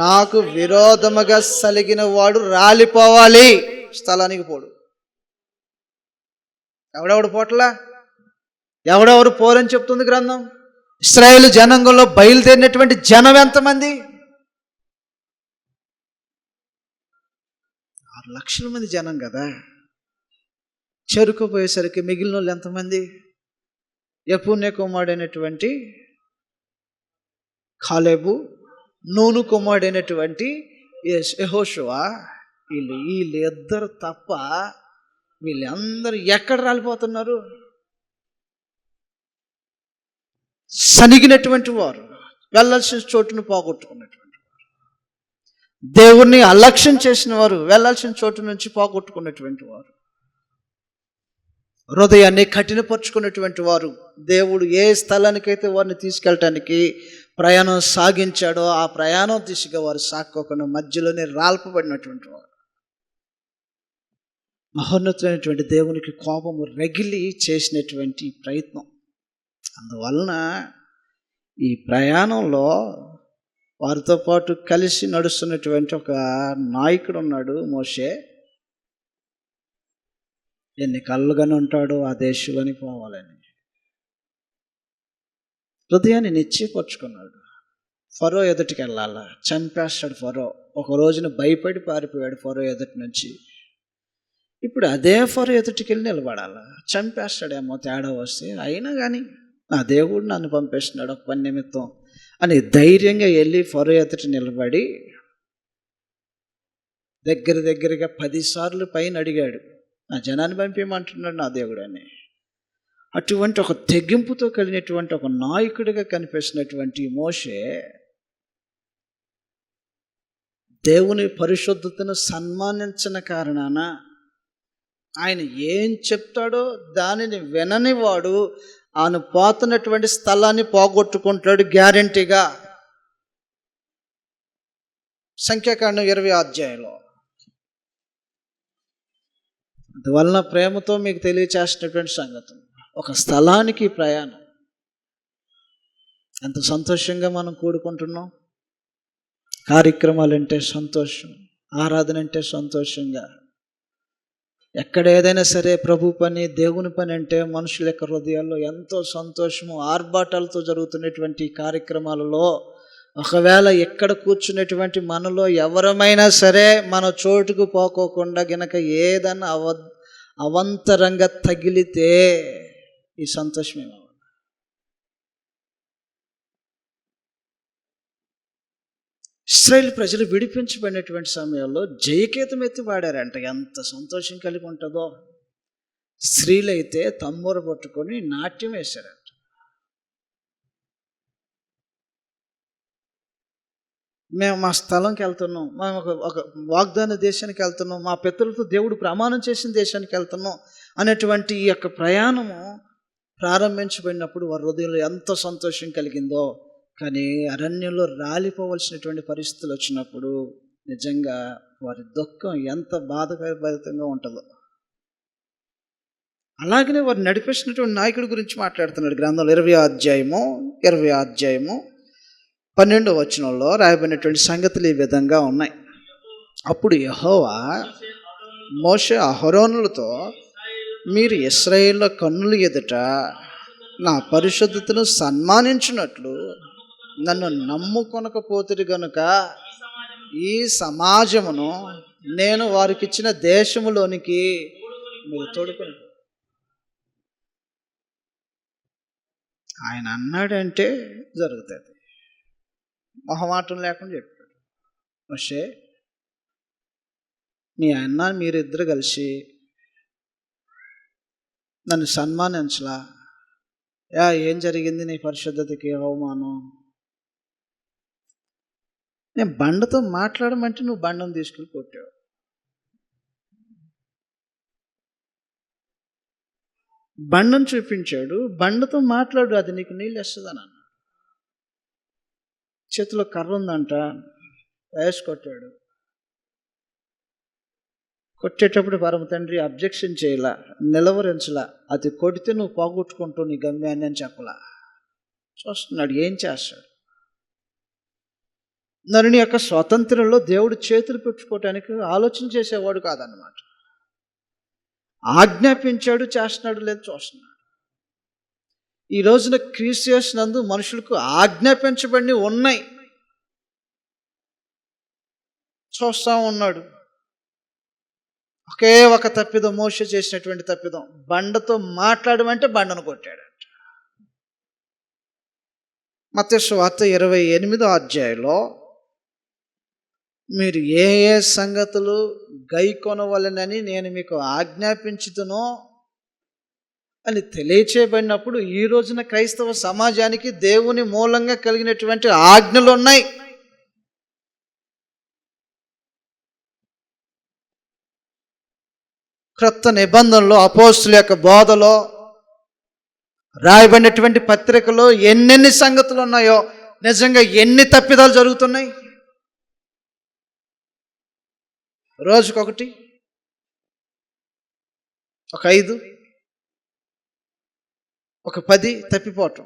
నాకు విరోధముగా సలిగిన వాడు రాలిపోవాలి, స్థలానికి పోడు. ఎవడెవడు పోట్లా, ఎవడెవరు పోరని చెప్తుంది గ్రంథం. ఇశ్రాయేలు జనాంగంలో బయలుదేరినటువంటి జనం ఎంతమంది? 6 లక్షల మంది జనం కదా. చేరుకుపోయేసరికి మిగిలిన వాళ్ళు ఎంతమంది? యెఫున్నె కుమారుడైనటువంటి కాలేబు, నూను కుమారుడైనటువంటి యెహోషువ, వీళ్ళిద్దరు తప్ప వీళ్ళందరూ ఎక్కడ రాలిపోతున్నారు? సనిగినటువంటి వారు, వెళ్ళాల్సిన చోటును పోగొట్టుకున్నటువంటి వారు, దేవుణ్ణి అలక్ష్యం చేసిన వారు, వెళ్ళాల్సిన చోటు నుంచి పోగొట్టుకున్నటువంటి వారు, హృదయాన్ని కఠినపరుచుకున్నటువంటి వారు, దేవుడు ఏ స్థలానికైతే వారిని తీసుకెళ్ళటానికి ప్రయాణం సాగించాడో ఆ ప్రయాణం దిశగా వారు సాక్కోకుండా మధ్యలోనే రాల్పబడినటువంటి వారు. మహోన్నతమైనటువంటి దేవునికి కోపము రగిలి చేసినటువంటి ప్రయత్నం. అందువలన ఈ ప్రయాణంలో వారితో పాటు కలిసి నడుస్తున్నటువంటి ఒక నాయకుడు ఉన్నాడు, మోషే. ఎన్ని కళ్ళుగానే ఉంటాడో ఆ దేశంలోని పోవాలని హృదయాన్ని నిశ్చయపరుచుకున్నాడు. ఫరో ఎదుటికి వెళ్ళాలా, చంపేస్తాడు ఫరో. ఒక రోజున భయపడి పారిపోయాడు ఫరో ఎదుటి నుంచి. ఇప్పుడు అదే ఫరో ఎదుటికి వెళ్ళి నిలబడాలా, చంపేస్తాడేమో తేడా వస్తే, అయినా కానీ నా దేవుడు నన్ను పంపిస్తున్నాడు ఒక పని నిమిత్తం అని ధైర్యంగా వెళ్ళి ఫరో ఎదుటి నిలబడి దగ్గరగా 10 సార్లు పైన అడిగాడు, నా జనాన్ని పంపించమంటున్నాడు నా దేవుడు అని. అటువంటి ఒక తెగింపుతో కలిగినటువంటి ఒక నాయకుడిగా కనిపిస్తున్నటువంటి మోషే దేవుని పరిశుద్ధతను సన్మానించిన కారణాన ఆయన ఏం చెప్తాడో దానిని వినని వాడు ఆయన పోతున్నటువంటి స్థలాన్ని పోగొట్టుకుంటాడు గ్యారెంటీగా. సంఖ్యాకాండం 20వ అధ్యాయంలో. అందువలన ప్రేమతో మీకు తెలియచేసినటువంటి సంగతి, ఒక స్థలానికి ప్రయాణం. ఎంత సంతోషంగా మనం కూడుకుంటున్నాం. కార్యక్రమాలు అంటే సంతోషం, ఆరాధన అంటే సంతోషంగా. ఎక్కడ ఏదైనా సరే ప్రభు పని, దేవుని పని అంటే మనుషుల యొక్క హృదయాల్లో ఎంతో సంతోషము, ఆర్భాటాలతో జరుగుతున్నటువంటి కార్యక్రమాలలో ఒకవేళ ఎక్కడ కూర్చున్నటువంటి మనలో ఎవరమైనా సరే మన చోటుకు పోకోకుండా గనక ఏదన్నా అవంతరంగా తగిలితే ఈ సంతోషమేమో. ఇశ్రాయేలు ప్రజలు విడిపించబడినటువంటి సమయంలో జయకేతం ఎత్తి పాడారంట. ఎంత సంతోషం కలిగి ఉంటుందో. స్త్రీలైతే తమ్మూర పట్టుకొని నాట్యం వేశారంట. మేము మా స్థలంకి వెళ్తున్నాం, మేము ఒక వాగ్దాన దేశానికి వెళ్తున్నాం, మా పితరులతో దేవుడు ప్రమాణం చేసిన దేశానికి వెళ్తున్నాం అనేటువంటి ఈ యొక్క ప్రయాణము ప్రారంభించబడినప్పుడు వారి హృదయంలో ఎంత సంతోషం కలిగిందో. కానీ అరణ్యంలో రాలిపోవలసినటువంటి పరిస్థితులు వచ్చినప్పుడు నిజంగా వారి దుఃఖం ఎంత బాధభరితంగా ఉంటుందో. అలాగనే వారు నడిపించినటువంటి నాయకుడి గురించి మాట్లాడుతున్నాడు గ్రంథంలో. 20వ అధ్యాయము 12వ వచనంలో రాయబడినటువంటి సంగతులు ఈ విధంగా ఉన్నాయి. అప్పుడు యెహోవా మోషే అహరోనులతో, మీరు ఇశ్రాయేలు కన్నుల ఎదుట నా పరిశుద్ధతను సన్మానించినట్లు నన్ను నమ్ముకొనకపోతురు గనుక ఈ సమాజమును నేను వారికి ఇచ్చిన దేశములోనికి మీరు తోడుకొని. ఆయన అన్నాడంటే జరుగుతుంది, మొహమాటం లేకుండా చెప్పాడు. మోషే, మీ అన్న మీరిద్దరు కలిసి నన్ను సన్మానించలా, ఏం జరిగింది నీ పరిశుద్ధతకి అవమానం? నేను బండతో మాట్లాడమంటే నువ్వు బండను తీసుకుని కొట్టావు. బండను చూపించాడు, బండతో మాట్లాడు, అది నీకు నీళ్ళు వేస్తుందని అన్నాడు. చేతిలో కర్ర ఉందంట, వేసి కొట్టాడు. కొట్టేటప్పుడు పరమ తండ్రి అబ్జెక్షన్ చేయలా, నిలవరించలా. అది కొడితే నువ్వు పోగొట్టుకుంటావు నీ గమ్యాన్ని అని చెప్పలా. చూస్తున్నాడు ఏం చేస్తాడు. నరుని యొక్క స్వాతంత్రంలో దేవుడు చేతులు పెట్టుకోవటానికి ఆలోచన చేసేవాడు కాదన్నమాట. ఆజ్ఞాపించాడు, చేస్తున్నాడు, లేదు చూస్తున్నాడు. ఈ రోజున క్రీస్తు నందు మనుషులకు ఆజ్ఞాపించబడి ఉన్నాయి, చూస్తా ఉన్నాడు. ఒకే ఒక తప్పిదం, మోషే చేసినటువంటి తప్పిదం, బండతో మాట్లాడమంటే బండను కొట్టాడు. మత్తయి సువార్త 28వ అధ్యాయంలో మీరు ఏ ఏ సంగతులు గైకొనవలెనని నేను మీకు ఆజ్ఞాపించుతునో అని తెలియచేయబడినప్పుడు ఈ రోజున క్రైస్తవ సమాజానికి దేవుని మూలంగా కలిగినటువంటి ఆజ్ఞలు ఉన్నాయి. క్రొత్త నిబంధనలో అపోస్తుల యొక్క బోధలో రాయబడినటువంటి పత్రికలో ఎన్నెన్ని సంగతులు ఉన్నాయో, నిజంగా ఎన్ని తప్పిదాలు జరుగుతున్నాయి. రోజుకొకటి, ఒక 5, ఒక 10 తప్పిపోవటం.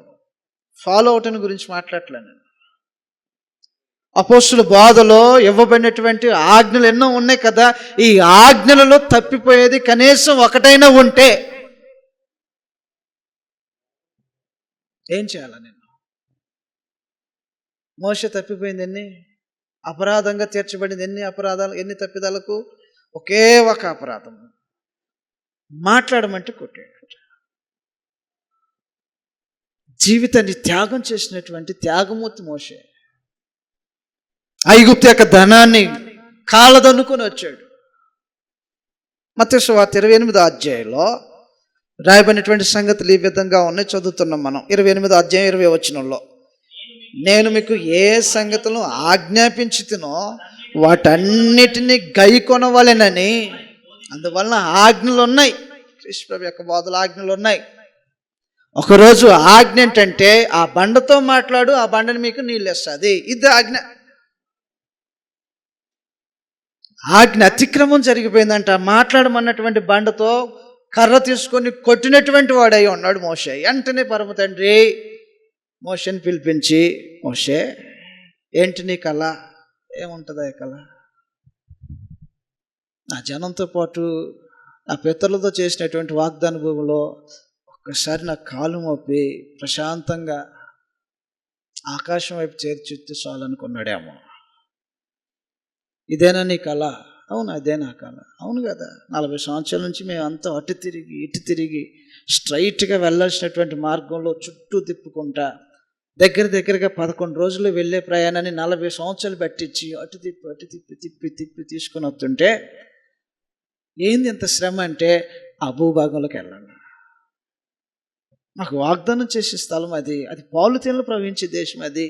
ఫాలో అవటం గురించి మాట్లాడలేను. అపోస్తుల బోధలో ఇవ్వబడినటువంటి ఆజ్ఞలు ఎన్నో ఉన్నాయి కదా. ఈ ఆజ్ఞలలో తప్పిపోయేది కనీసం ఒకటైనా ఉంటే ఏం చేయాలి? నేను మోషే తప్పిపోయింది ఎన్ని? అపరాధంగా తీర్చబడింది ఎన్ని అపరాధాలు, ఎన్ని తప్పిదాలకు? ఒకే ఒక అపరాధం, మాట్లాడమంటే కొట్టాడు. జీవితాన్ని త్యాగం చేసినటువంటి త్యాగమూర్తి మోషే. ఐగుప్తు యొక్క ధనాన్ని కాళ్ళదన్నుకొని వచ్చాడు. మత్తయి సువార్త 28వ అధ్యాయంలో రాయబడినటువంటి సంగతులు ఈ విధంగా ఉన్నాయి, చదువుతున్నాం మనం. 28వ అధ్యాయం 20వ వచనంలో, నేను మీకు ఏ సంగతులను ఆజ్ఞాపించుతునో వాటన్నిటినీ గైకొనవలెనని. అందువలన ఆజ్ఞలు ఉన్నాయి, కృష్ణ యొక్క బోధల ఆజ్ఞలు ఉన్నాయి. ఒకరోజు ఆజ్ఞ ఏంటంటే ఆ బండతో మాట్లాడు, ఆ బండని మీకు నీళ్ళు ఇస్తుంది. ఇది ఆజ్ఞ. ఆజ్ఞ అతిక్రమం జరిగిపోయిందంట. మాట్లాడమన్నటువంటి బండతో కర్ర తీసుకొని కొట్టినటువంటి వాడై ఉన్నాడు మోషే. వెంటనే పరమ తండ్రి మోషేని పిలిపించి, మోషే ఏంటి నీ కళ? ఏముంటుందా ఈ కళ? నా జనంతో పాటు నా పితరులతో చేసినటువంటి వాగ్దాన భూమిలో ఒక్కసారి నా కాలు మోపి ప్రశాంతంగా ఆకాశం వైపు చేర్చితే చాలనుకున్నాడేమో. ఇదేనా నీ కళ? అవును, అదే నా కళ. అవును కదా, 40 సంవత్సరాల నుంచి మేము అంతా అటు తిరిగి ఇటు తిరిగి స్ట్రైట్గా వెళ్ళాల్సినటువంటి మార్గంలో చుట్టూ తిప్పుకుంటా దగ్గరగా 11 రోజులు వెళ్ళే ప్రయాణాన్ని 40 సంవత్సరాలు పట్టించి అటు తిప్పి తీసుకొని వస్తుంటే ఏంది ఇంత శ్రమ అంటే, ఆ భూభాగంలోకి వెళ్ళాలి. మాకు వాగ్దానం చేసే స్థలం అది, అది పాలు తేనెలు ప్రవహించే దేశం అది.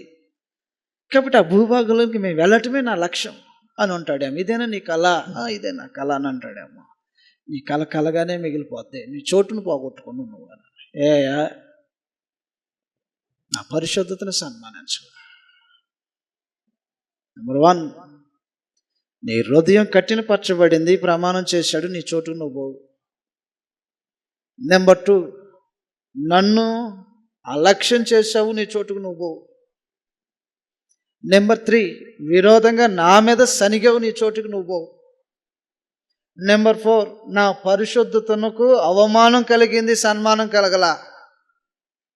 కాబట్టి ఆ భూభాగంలోకి మేము వెళ్ళటమే నా లక్ష్యం అని అంటాడేమో. ఇదేనా నీ కళ? ఇదే నా కళ అని అంటాడేమో. నీ కళ కలగానే మిగిలిపోద్ది, నీ చోటును పోగొట్టుకున్నావు నువ్వు. నా పరిశుద్ధతను సన్మానించాలి. నెంబర్ 1, నీ హృదయం కఠినపరచబడింది, ప్రమాణం చేశాడు, నీ చోటుకు నువ్వు పోవు. నెంబర్ 2, నన్ను అలక్ష్యం చేశావు, నీ చోటుకు నువ్వు పోవు. నెంబర్ 3, విరోధంగా నా మీద సనిగావు, నీ చోటుకు నువ్వు పోవు. నెంబర్ 4, నా పరిశుద్ధతకు అవమానం కలిగింది, సన్మానం కలగల,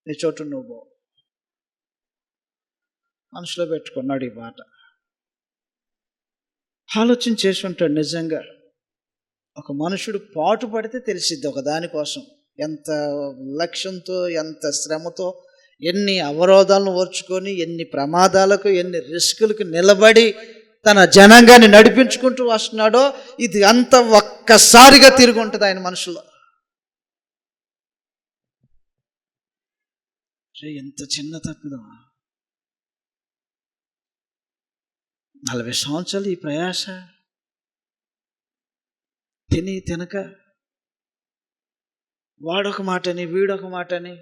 నీ చోటు నువ్వు పోవు. మనసులో పెట్టుకున్నాడు ఈ మాట. ఆలోచన చేసి ఉంటాడు. నిజంగా ఒక మనుషుడు పాటు పడితే తెలిసిద్ది ఒక దానికోసం ఎంత లక్ష్యంతో, ఎంత శ్రమతో, ఎన్ని అవరోధాలను ఓర్చుకొని, ఎన్ని ప్రమాదాలకు, ఎన్ని రిస్కులకు నిలబడి తన జనాంగాన్ని నడిపించుకుంటూ వస్తున్నాడో. ఇది అంత ఒక్కసారిగా తిరిగి ఉంటుంది ఆయన మనసులో. ఎంత చిన్న తప్పిదమా! 40 సంవత్సరాలు ఈ ప్రయాస తినక వాడొక మాటని వీడొక మాటని,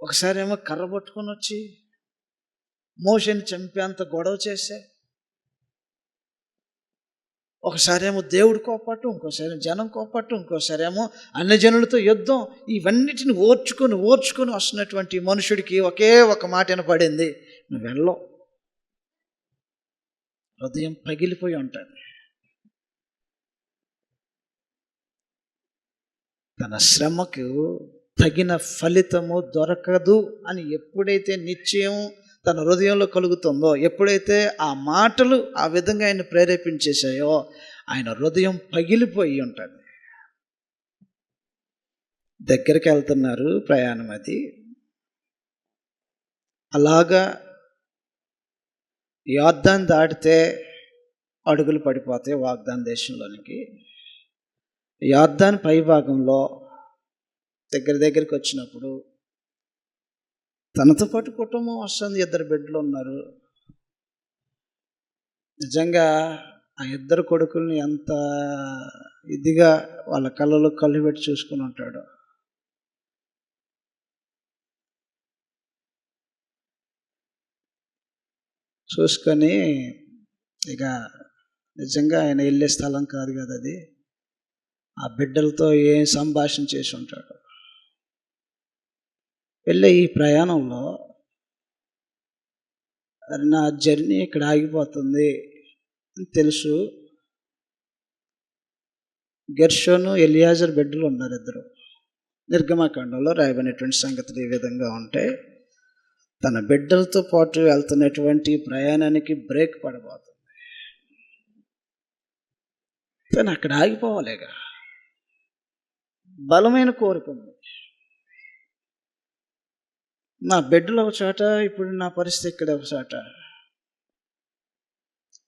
ఒకసారి ఏమో కర్ర పట్టుకొని వచ్చి మోషేని చంపేంత గొడవ చేసే, ఒకసారి ఏమో దేవుడు కోపట్టు, ఇంకోసారి జనం కోపట్టు, ఇంకోసారి ఏమో అన్ని జనులతో యుద్ధం. ఇవన్నిటిని ఓర్చుకొని వస్తున్నటువంటి మనుషుడికి ఒకే ఒక మాట వినపడింది, నువ్వు వెళ్ళవు. హృదయం పగిలిపోయి ఉంటుంది. తన శ్రమకు తగిన ఫలితము దొరకదు అని ఎప్పుడైతే నిశ్చయం తన హృదయంలో కలుగుతుందో, ఎప్పుడైతే ఆ మాటలు ఆ విధంగా ఆయన ప్రేరేపించేశాయో, ఆయన హృదయం పగిలిపోయి ఉంటుంది. దగ్గరికి వెళ్తున్నారు, ప్రయాణం అది. అలాగా యొర్దాను దాటితే అడుగులు పడిపోతాయి వాగ్దాన దేశంలోనికి. యొర్దాను పై భాగంలో దగ్గరికి వచ్చినప్పుడు తనతో పాటు కుటుంబం వస్తుంది. 2 బిడ్డలు ఉన్నారు. నిజంగా ఆ 2 కొడుకుల్ని ఎంత ఇదిగా వాళ్ళ కళ్ళలో కళ్ళు పెట్టి చూసుకుని ఉంటాడు. చూసుకొని ఇక నిజంగా ఆయన వెళ్ళే స్థలం కాదు కదా అది. ఆ బిడ్డలతో ఏం సంభాషణ చేసి ఉంటాడు. వెళ్ళే ఈ ప్రయాణంలో నా జర్నీ ఇక్కడ ఆగిపోతుంది అని తెలుసు. గెర్షోను ఎలియాజర్ బిడ్డలు ఉన్నారు 2. నిర్గమకాండంలో రాయబడినటువంటి సంగతులు ఈ విధంగా ఉంటాయి. తన బిడ్డలతో పాటు వెళ్తున్నటువంటి ప్రయాణానికి బ్రేక్ పడబోతుంది. తను అక్కడ ఆగిపోవాలిగా. బలమైన కోరిక ఉంది. నా బిడ్డలు ఒక చోట, ఇప్పుడు నా పరిస్థితి ఇక్కడ ఒక చోట.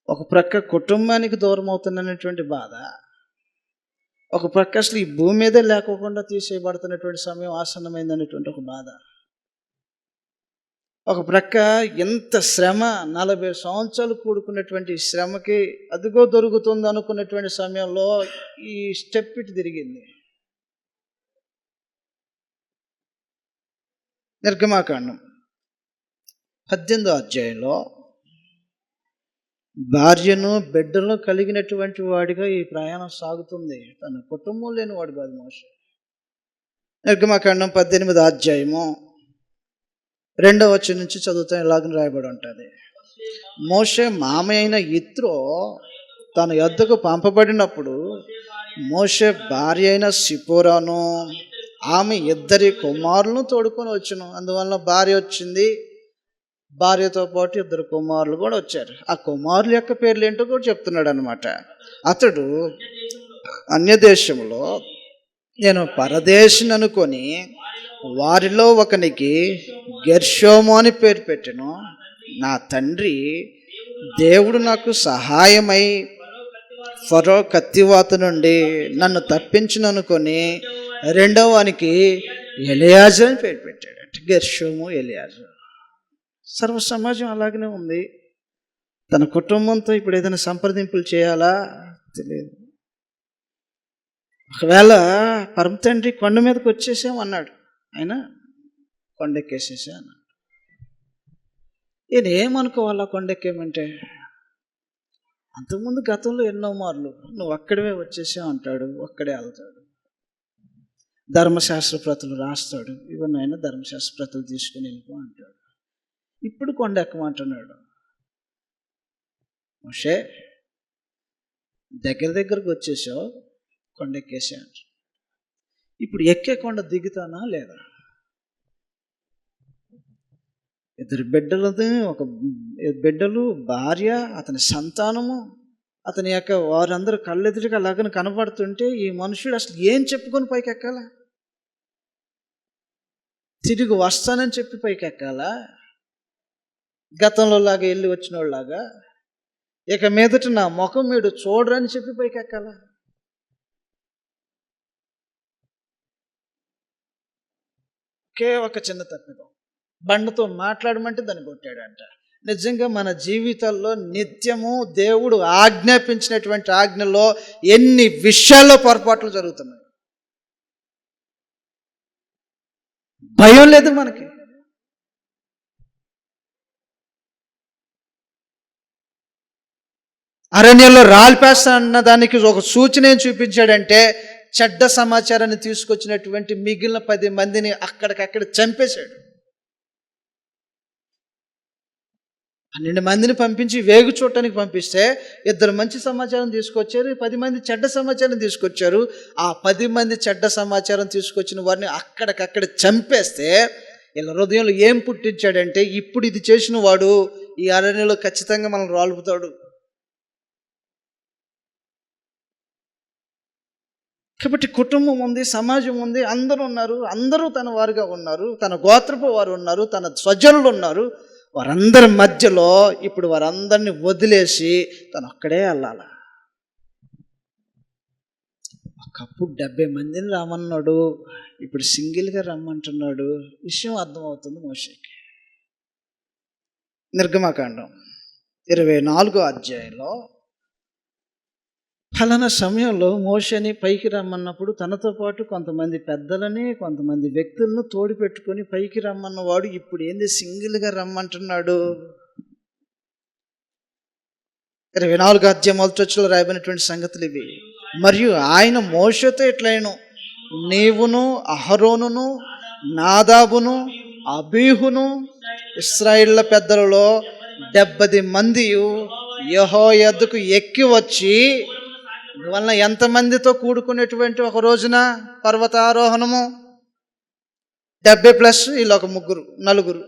ఒక ప్రక్క కుటుంబానికి దూరం అవుతున్నటువంటి బాధ, ఒక ప్రక్క అసలు ఈ భూమి మీదే లేకోకుండా తీసేయబడుతున్నటువంటి సమయం ఆసన్నమైందనేటువంటి ఒక బాధ, ఒక ప్రక్క ఎంత శ్రమ, 40 సంవత్సరాలు కూడుకున్నటువంటి శ్రమకి అదిగో దొరుకుతుంది అనుకున్నటువంటి సమయంలో ఈ స్టెప్ ఇటు తిరిగింది. నిర్గమాకాండం 18వ అధ్యాయంలో భార్యను బిడ్డలను కలిగినటువంటి వాడిగా ఈ ప్రయాణం సాగుతుంది. తన కుటుంబం లేని వాడు కాదు మోషే. నిర్గమాకాండం 18వ అధ్యాయము 2వ వచనం నుంచి చదువుతా ఇలాగని రాయబడి ఉంటుంది. మోషే మామయ్య అయిన యిత్రో తన యొద్దకు పంపబడినప్పుడు మోషే భార్య అయిన సిపోరాను ఆమె 2 కుమారులను తోడుకొని వచ్చును. అందువల్ల భార్య వచ్చింది, భార్యతో పాటు 2 కుమారులు కూడా వచ్చారు. ఆ కుమారుల యొక్క పేర్లు ఏంటో కూడా చెప్తున్నాడు అనమాట. అతడు అన్యదేశంలో నేను పరదేశిని అనుకొని వారిలో ఒకనికి గెర్షోము అని పేరు పెట్టెను. నా తండ్రి దేవుడు నాకు సహాయమై ఫరో కత్తివాత నుండి నన్ను తప్పించుననుకొని 2వ వానికి ఎలియాజర్ అని పేరు పెట్టాడు. Gershom, Eliezer. సర్వ సమాజం అలాగనే ఉంది. తన కుటుంబంతో ఇప్పుడు ఏదైనా సంప్రదింపులు చేయాలా తెలియదు. ఒకవేళ పరమ తండ్రి కొండ మీదకి వచ్చేసామన్నాడు, ఆయన కొండెక్కేసేసా అన్నాడు. ఈయన ఏమనుకోవాలా కొండెక్కేమంటే? అంతకుముందు గతంలో ఎన్నో మార్లు నువ్వు అక్కడే వచ్చేసావు అంటాడు, అక్కడే వెళ్తాడు. ధర్మశాస్త్ర ప్రతులు రాస్తాడు, ఇవన్నీ ఆయన ధర్మశాస్త్ర ప్రతులు తీసుకుని వెళ్ళిపో అంటాడు. ఇప్పుడు కొండ ఎక్కమంటున్నాడు. మోషే దగ్గరకు వచ్చేసావు, కొండ ఎక్కేసా అంటాడు. ఇప్పుడు ఎక్కే కొండ దిగుతానా లేదా? 2 బిడ్డలది, ఒక బిడ్డలు, భార్య, అతని సంతానము, అతని యొక్క వారందరూ కళ్ళెదురుగా అలాగని కనబడుతుంటే ఈ మనుషుడు అసలు ఏం చెప్పుకొని పైకి ఎక్కాలా? తిరిగి వస్తానని చెప్పి పైకి ఎక్కాలా? గతంలో లాగా వెళ్ళి వచ్చిన వాళ్ళలాగా ఇక మీదట నా ముఖం మీరు చూడరని చెప్పి పైకి ఎక్కాలా? ఒకే ఒక చిన్న తప్పిదం, బండతో మాట్లాడమంటే దాన్ని కొట్టాడంట. నిజంగా మన జీవితాల్లో నిత్యము దేవుడు ఆజ్ఞాపించినటువంటి ఆజ్ఞలో ఎన్ని విషయాల్లో పొరపాట్లు జరుగుతున్నాయి. భయం లేదు మనకి. అరణ్యంలో రాల్పేస్తా అన్న దానికి ఒక సూచన ఏం చూపించాడంటే, చెడ్డ సమాచారాన్ని తీసుకొచ్చినటువంటి మిగిలిన 10 మందిని అక్కడికక్కడ చంపేశాడు. 12 మందిని పంపించి వేగు చూడటానికి పంపిస్తే 2 మంచి సమాచారం తీసుకొచ్చారు, 10 మంది చెడ్డ సమాచారం తీసుకొచ్చారు. ఆ 10 మంది చెడ్డ సమాచారం తీసుకొచ్చిన వారిని అక్కడికక్కడ చంపేస్తే వీళ్ళ హృదయంలో ఏం పుట్టించాడంటే, ఇప్పుడు ఇది చేసిన వాడు ఈ అరణ్యంలో ఖచ్చితంగా మనం రాలుపుతాడు. కాబట్టి కుటుంబం ఉంది, సమాజం ఉంది, అందరూ ఉన్నారు, అందరూ తన వారుగా ఉన్నారు, తన గోత్రపు వారు ఉన్నారు, తన స్వజనులు ఉన్నారు. వారందరి మధ్యలో ఇప్పుడు వారందరిని వదిలేసి తను ఒక్కడే వెళ్ళాల. ఒకప్పుడు 70 మందిని రమ్మన్నాడు, ఇప్పుడు సింగిల్గా రమ్మంటున్నాడు. విషయం అర్థమవుతుంది మోషేకి. నిర్గమకాండం 24వ అధ్యాయంలో ఫలానా సమయంలో మోషేని పైకి రమ్మన్నప్పుడు తనతో పాటు కొంతమంది పెద్దలని, కొంతమంది వ్యక్తులను తోడు పెట్టుకొని పైకి రమ్మన్నవాడు ఇప్పుడు ఏంది సింగిల్గా రమ్మంటున్నాడు. 24వ అధ్యాయం మొదటి వచనంలో రాయబడినటువంటి సంగతులు ఇవి. మరియు ఆయన మోషేతో ఇట్లైను, నీవును అహరోనును నాదాబును అబీహును ఇశ్రాయేళ్ల పెద్దలలో 70 మంది యెహోవా యొద్దకు ఎక్కి వచ్చి, వలన ఎంతమందితో కూడుకునేటువంటి ఒక రోజున పర్వతారోహణము 70+ వీళ్ళు ఒక నలుగురు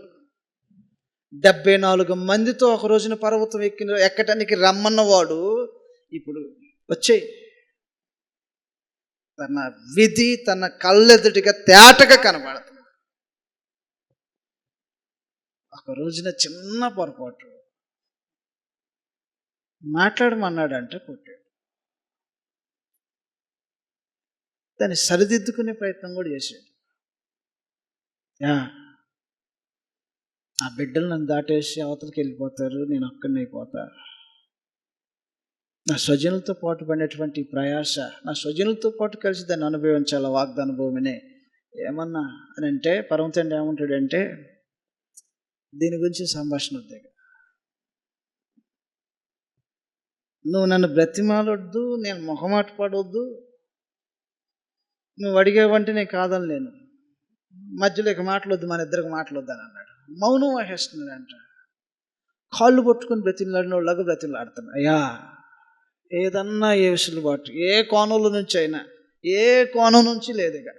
74 మందితో ఒక రోజున పర్వతం ఎక్కటానికి రమ్మన్నవాడు ఇప్పుడు వచ్చేయి. తన విధి తన కళ్ళెదుటిగా తేటగా కనబడుతుంది. ఒక రోజున చిన్న పొరపాటు మాట్లాడమన్నాడంటే కొట్టాడు. దాన్ని సరిదిద్దుకునే ప్రయత్నం కూడా చేశాడు. ఆ బిడ్డలు నన్ను దాటేసి అవతలకి వెళ్ళిపోతారు, నేను ఒక్కడిని అయిపోతా. నా స్వజనులతో పాటు పడినటువంటి ప్రయాస, నా స్వజనులతో పాటు కలిసి దాన్ని అనుభవించాలి. వాగ్దాన భూమిని ఏమన్నా అని అంటే పరమతండ్రి ఏమంటాడంటే, దీని గురించి సంభాషణ వద్దు, నువ్వు నన్ను బ్రతిమాలొద్దు, నేను మొహమాట పడవద్దు, నువ్వు అడిగేవంటే నేను కాదని లేను, మధ్యలో ఇక మాటలొద్దు, మన ఇద్దరికి మాటలొద్దు అని అన్నాడు. మౌనం వహిస్తున్నాడంట. కాళ్ళు పట్టుకొని బ్రతిమలాడిన వాళ్ళగా బ్రతిమలాడుతాను. అయ్యా ఏదన్నా ఏ విషయాలు బాటు ఏ కోణంలో నుంచి అయినా, ఏ కోణం నుంచి లేదు ఇక